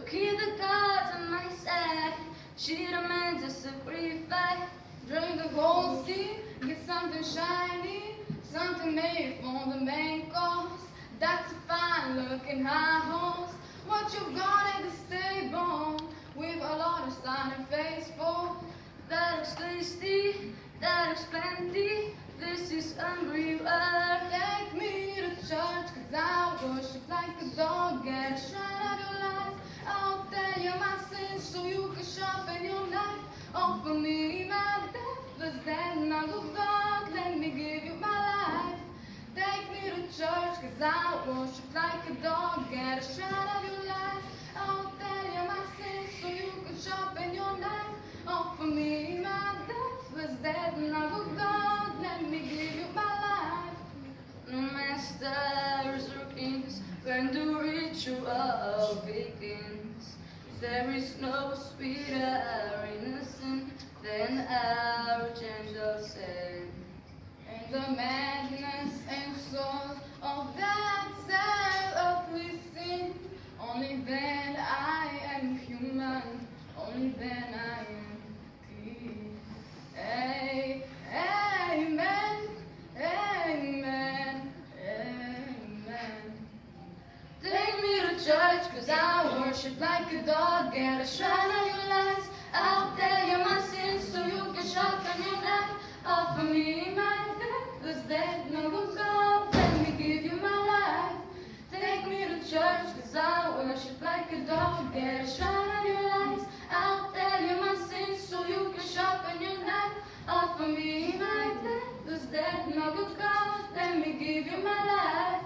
keep the cards on my side. She demands a sacrifice. Drink the gold sea, get something shiny, something made for the main course. That's a fine looking high horse. What you've got at the stable, with a lot of starting phase for. That looks tasty, that looks plenty. This is unreal. Take me to church, 'cause I worship like a dog. Get a shine of your life. I'll tell you my sins so you can sharpen your knife. Offer me my deathless dead. Now look, God, let me give you my life. Take me to church, 'cause I worship like a dog. Get a shine of your life. I'll tell you my sins so you can sharpen your knife. Offer me my deathless dead. Now look, God, let me give you my life. No masters or kings when the ritual begins. There is no sweeter innocent than our gentle sin. And the madness and soul of that sad earthly sin. Only then I am human. Only then I am clean. Amen. Amen. Amen. Take me to church, 'cause I worship like a dog. Get a shine of your lights. I'll tell you my sins so you can sharpen your knife. Offer me my deathless dead. No good God, let me give you my life. Take me to church, 'cause I worship like a dog. Get a shine of your lights. I'll tell you my sins so you can sharpen your knife. Offer me my deathless dead. No good God, let me give you my life.